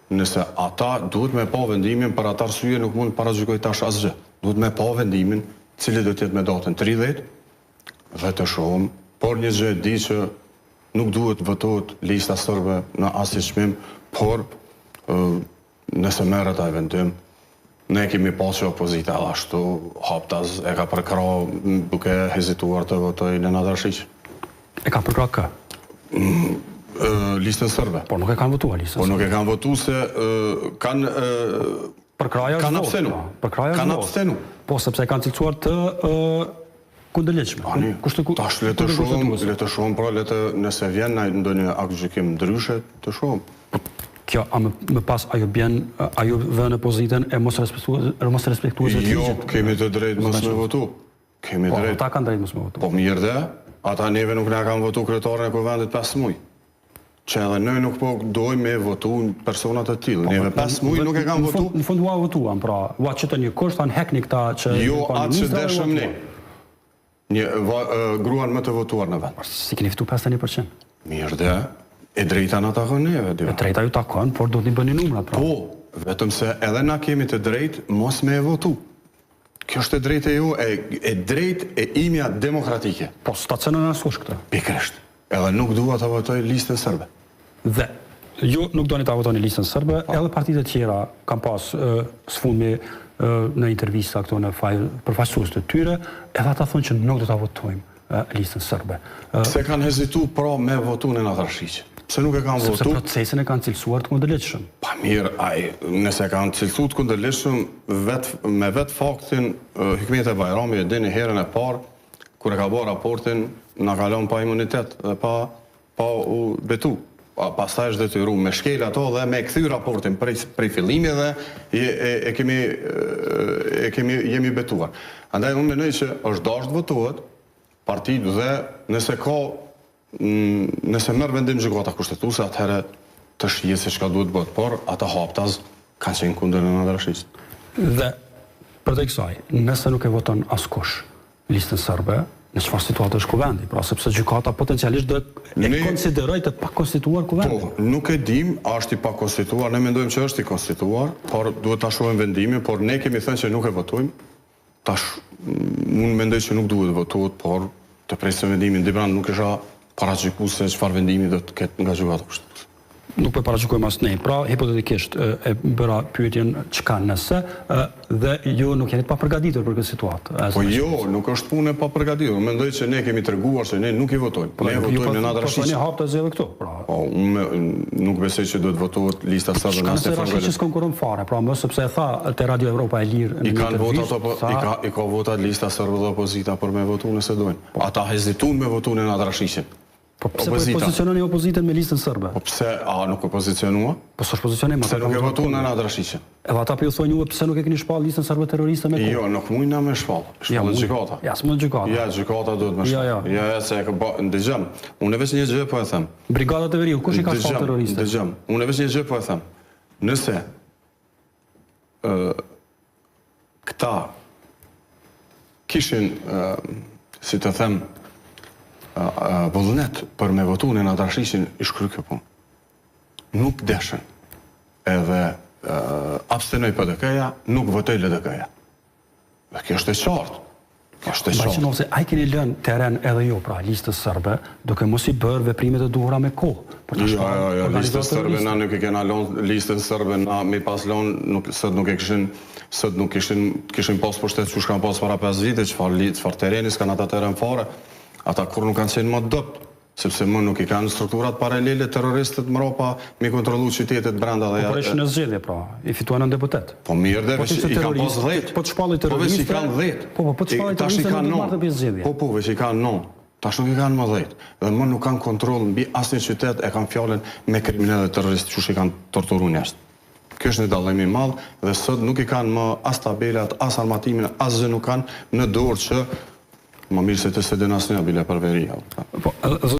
Nëse ata duhet me pa vendimin, për ata arsye nuk mund paragjykoj tash asgjë. Duhet me pa vendimin, cili do të jetë me datën 30 dhe të shohim, por një gjë di që nuk duhet votohet lista sërbe në asnjë çmim, por nëse merret ai vendim, ne kemi pasur opozita ashtu, Haptaz e ka përkrahur duke hezituar të votojë Nenad Rashiqin. E ka përkrahur kë? Listën sërbe. Por nuk e kanë votuar listën. Po nuk e kanë votuar se kanë abstenu. Kanë abstenu. Po sepse kanë cilësuar të kundërligjshme. Tash le të shohim, pra nëse vjen ndonjë akt gjykimi ndryshe, të shohim. Kjo, a më pas ajo vë në pozitën e mos respektuese të ligjit? Jo, kemi të drejtë mos me votu. Kemi drejtë. Po, ata kanë drejtë mos me votu. Po mirë dhe, ata neve nuk na kanë votu kryetarën e Kuvendit 5 muaj. Që edhe ne nuk po dojmë me votu personat të tillë. Neve 5 muaj nuk e kanë votu. Në fund ua votuan, pra, ua që të një kusht, anë hekni këta që... Jo, atë që deshëm ne. Gruan më të votuar në vend. Si keni fitu 51%? Mirë dhe, e drejta në takon neve. E drejta ju takon, por do të një bëni numrat, pra. Po, vetëm se edhe na kemi të drejt, mos me e votu. Kjo është e drejtë e ju, e drejtë e imja demokratike. Po, stacionën në asush këtë. Pikrisht. Edhe nuk dua të votoj listën sërbe. Dhe, ju nuk doni të votoni listën sërbe, edhe partitë të tjera kam pas sfundmi në intervista këto në përfaqësues të tyre, edhe ata thonë që nuk do të votojmë listën sërbe. Pse kanë hezitu pra me votu në Nenad Rashiqin? Pse nuk e kanë votu? Sepse procesin e kanë cilësuar të kundërligjshëm. Pa mirë, nëse kanë cilësuar të kundërligjshëm, me vetë faktin, Hikmete Bajrami e dini herën e parë, kur e ka bërë raportin, na kalon pa imunitet dhe pa u betu. Pastaj është detyru me shkel ato dhe me kthy raportin prej fillimi dhe jemi betuar. Andaj unë mendoj që është dashur të votohet partitë dhe nëse merr vendim gjykata kushtetuese, atëherë të shihet se çka duhet bëhet, por ata Haptaz kanë qenë kundër Nenad Rashiqit. Dhe për të kësaj, nëse nuk e voton askush listën sërbe, në çfarë situatë është kuvendi, pra sepse gjykata potencialisht do e konsideroj të pakonstituar kuvendin. Po, nuk e dim, a është i pakonstituar, ne mendojmë që është i konstituar, por duhet ta shohim vendimin, por ne kemi thënë që nuk e votojmë. Tash unë mendoj që nuk duhet votohet, por të presim vendimin Dibran nuk isha paragjykuar se çfarë vendimi do të ketë nga gjykata kushtetuese. Nuk po paragjykojmë as ne. Pra, hipotetikisht e bëra pyetjen çka nëse dhe ju nuk jeni të papërgatitur për këtë situatë. Po jo, nuk është punë e papërgatitur. Mendoj që ne kemi treguar se ne nuk i votojmë. Ne votojmë Nenad Rashiqin. Po ne Haptaz edhe këtu, pra. Po, unë nuk besoj që duhet votohet lista sërbe në asnjë formë. Rashiqi s'konkuron fare, pra më sepse e tha te Radio Evropa e Lirë në intervistë. I ka votat lista sërbe dhe opozita për me votu nëse dojnë. Ata hezituan me votu Nenad Rashiqin. Po pse po poziciononi opozitën me listën sërbe? Po pse, nuk e pozicionua? Po s'është pozicionim. Pse nuk e votu Nenad Rashiqin? Edhe ata po ju thonë juve pse nuk e keni shpall listën sërbe terroriste me kohë? Jo, nuk mundna me shpall. Shpallet gjykata. Ja, s'mund gjykata. Ja, gjykata duhet me shpall. Ja, se dëgjom. Unë veç një gjë po e them. Brigadat e Veriut, kush i ka shpall terroriste? Dëgjom. Unë veç një gjë po e them. Nëse këta kishin, si të them, vullnet për me votu Nenad Rashiqin i shkry kjo punë. Nuk deshen. Edhe abstenoj PDK-ja, nuk votoj LDK-ja. Dhe kjo është e qartë. Kjo është e qartë. Baqë nëse a keni lënë teren edhe jo, pra listës sërbe, duke mos i bërë veprimet e duhura me kohë. Jo, listës sërbe, na nuk i kena lënë listën sërbe, na mi pas lënë, sot nuk kishin pas pushtet që shkan pas para 5 vite, çfarë tereni, s'kan ata teren fare. Ata kur nuk kanë qenë më dopt, sepse më nuk i kanë strukturat paralele terroristët mbrapa me kontrollu qytetet brenda dhe Po ishin në zgjedhje pra, i fituan në deputet. Po mirë dhe veç i kanë pas 10. Po të shpalli terroristë. Po veç i kanë 10. Po të shpalli terroristë nuk marrë pjesë zgjedhje. Po veç i kanë 9. Tash nuk i kanë më 10. Dhe më nuk kanë kontroll mbi asnjë qytet, e kanë fjalën me kriminalët terroristë që i kanë torturuar njerëz. Kjo është një dallim i madh dhe sot nuk i kanë më as tabelat, as armatimin, asgjë nuk kanë në dorë që më mirë se të sedin asnjë bile për veri.